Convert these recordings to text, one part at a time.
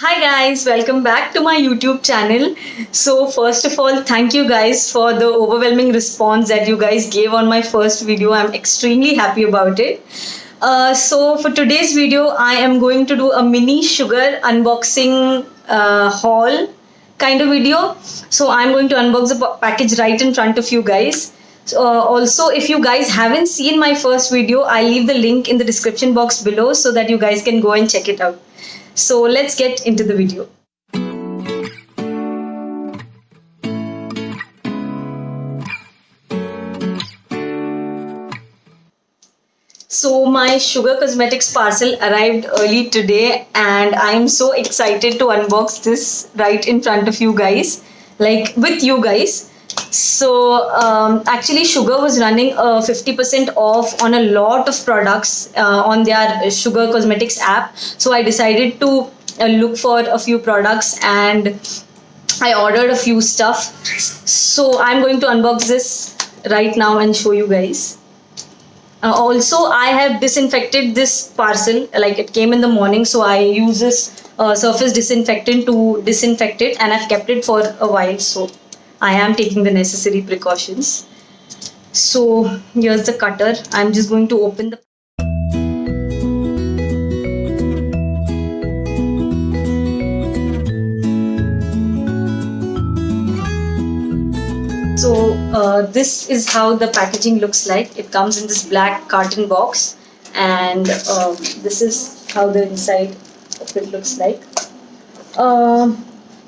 Hi guys, welcome back to my YouTube channel. So first of all, thank you guys for the overwhelming response that you guys gave on my first video. I'm extremely happy about it. So for today's video, I am going to do a mini sugar unboxing haul kind of video. So I'm going to unbox the package right in front of you guys. So, also, if you guys haven't seen my first video, I'll leave the link in the description box below so that you guys can go and check it out. So let's get into the video. So my Sugar Cosmetics parcel arrived early today and I'm so excited to unbox this right in front of you guys, like with you guys. So actually Sugar was running 50% off on a lot of products on their Sugar Cosmetics app. So I decided to look for a few products and I ordered a few stuff. So I'm going to unbox this right now and show you guys. Also, I have disinfected this parcel, like it came in the morning, so I use this surface disinfectant to disinfect it and I've kept it for a while, so I am taking the necessary precautions. So here's the cutter. I'm just going to open the So this is how the packaging looks like. It comes in this black carton box, and this is how the inside of it looks like.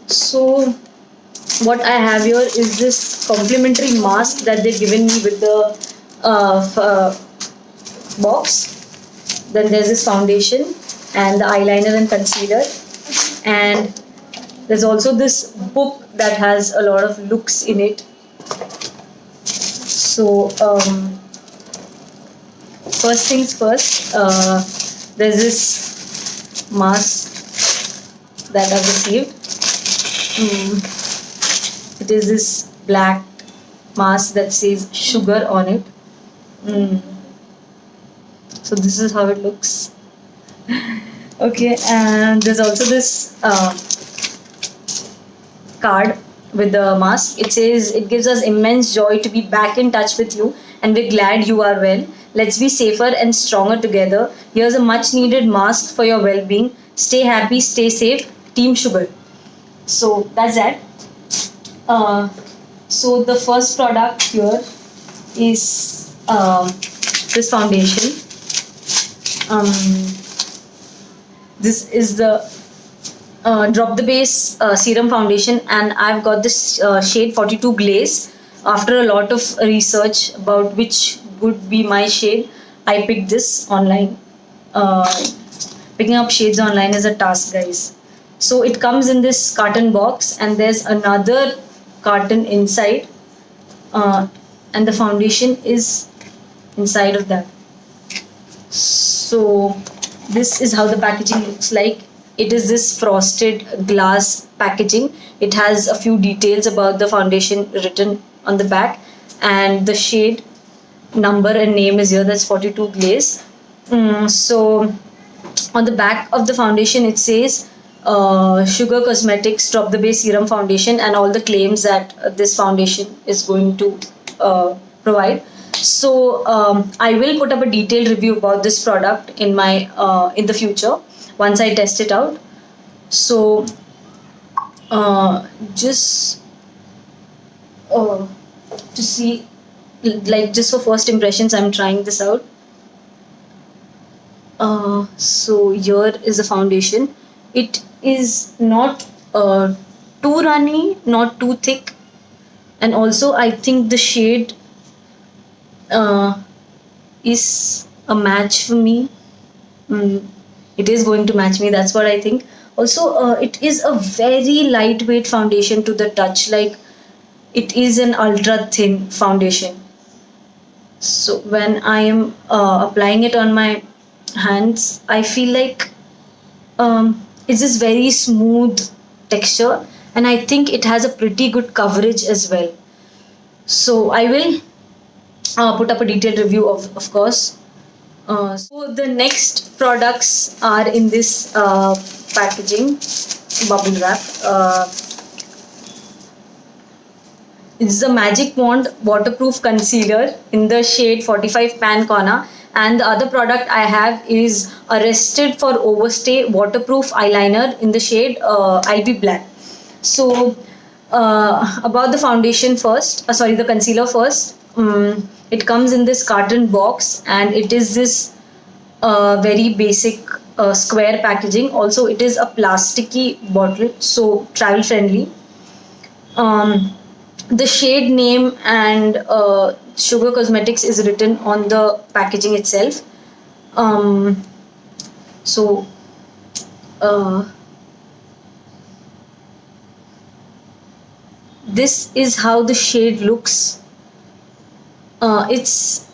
So what I have here is this complimentary mask that they've given me with the box. Then there's this foundation and the eyeliner and concealer, and there's also this book that has a lot of looks in it. So first things first, there's this mask that I've received. It is this black mask that says sugar on it. So this is how it looks. Okay, and there's also this card with the mask. It says, "It gives us immense joy to be back in touch with you and we're glad you are well. Let's be safer and stronger together. Here's a much needed mask for your well-being. Stay happy, stay safe. Team Sugar." So that's that. So the first product here is this foundation. This is the Drop the Base Serum Foundation, and I've got this shade 42 Glaze. After a lot of research about which would be my shade, I picked this online. Picking up shades online is a task, guys. So it comes in this carton box, and there's another carton inside, and the foundation is inside of that. So this is how the packaging looks like. It is this frosted glass packaging. It has a few details about the foundation written on the back, and the shade number and name is here. That's 42 Glaze. So on the back of the foundation it says Sugar Cosmetics Drop the Base Serum Foundation and all the claims that this foundation is going to provide. So I will put up a detailed review about this product in my in the future once I test it out. So just to see, like, just for first impressions, I'm trying this out. So here is the foundation. It is not too runny, not too thick, and also I think the shade is a match for me. It is going to match me, that's what I think. Also it is a very lightweight foundation to the touch, like it is an ultra thin foundation. So when I am applying it on my hands, I feel like it's this very smooth texture, and I think it has a pretty good coverage as well. So I will put up a detailed review of course. So the next products are in this packaging. bubble wrap. It's the Magic Wand waterproof concealer in the shade 45 Pan Corner. And the other product I have is Arrested for Overstay waterproof eyeliner in the shade I'll Be Black. So, about the foundation first, sorry, the concealer first. It comes in this carton box, and it is this very basic square packaging. Also, it is a plasticky bottle, so travel friendly. The shade name and Sugar Cosmetics is written on the packaging itself. So, this is how the shade looks. It's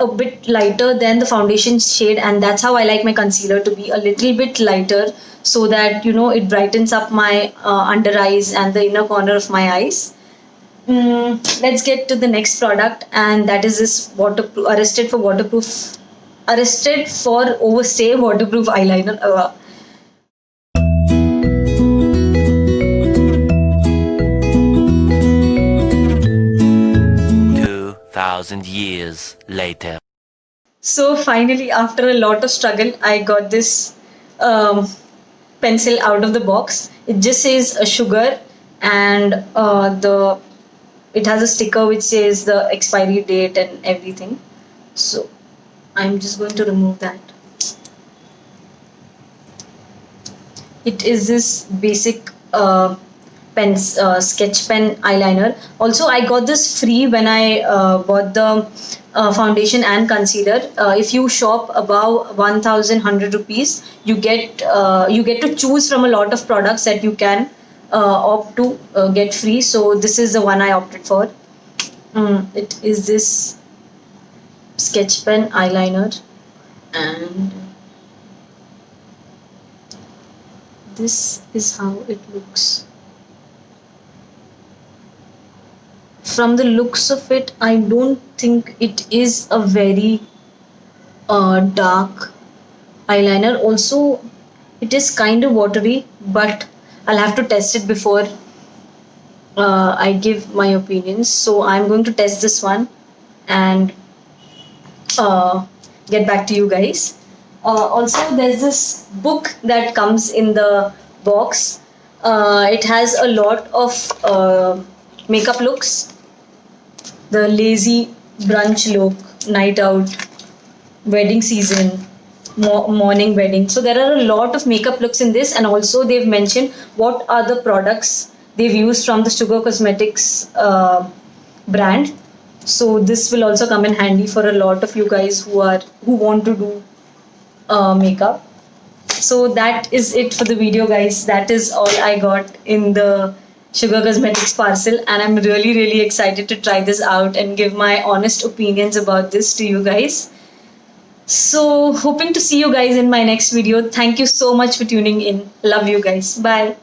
a bit lighter than the foundation shade, and that's how I like my concealer to be a little bit lighter, so that it brightens up my under eyes and the inner corner of my eyes. Let's get to the next product, and that is this Arrested for Overstay waterproof eyeliner. 2,000 years later. So finally, after a lot of struggle, I got this pencil out of the box. It just says sugar, and it has a sticker which says the expiry date and everything. So I'm just going to remove that. It is this basic sketch pen eyeliner. Also, I got this free when I bought the foundation and concealer. If you shop above 1,100 rupees, you get to choose from a lot of products that you can opt to get free. So this is the one I opted for. It is this sketch pen eyeliner, and this is how it looks. From the looks of it, I don't think it is a very dark eyeliner. Also, it is kind of watery, but I'll have to test it before I give my opinions. So I'm going to test this one and get back to you guys. Also, there's this book that comes in the box. It has a lot of makeup looks. The lazy brunch look, night out, wedding season, morning wedding. So there are a lot of makeup looks in this, and also they've mentioned what are the products they've used from the Sugar Cosmetics brand. So this will also come in handy for a lot of you guys who want to do makeup. So that is it for the video, guys. That is all I got in the Sugar Cosmetics parcel, and I'm really excited to try this out and give my honest opinions about this to you guys. So hoping to see you guys in my next video. Thank you so much for tuning in. Love you guys. Bye.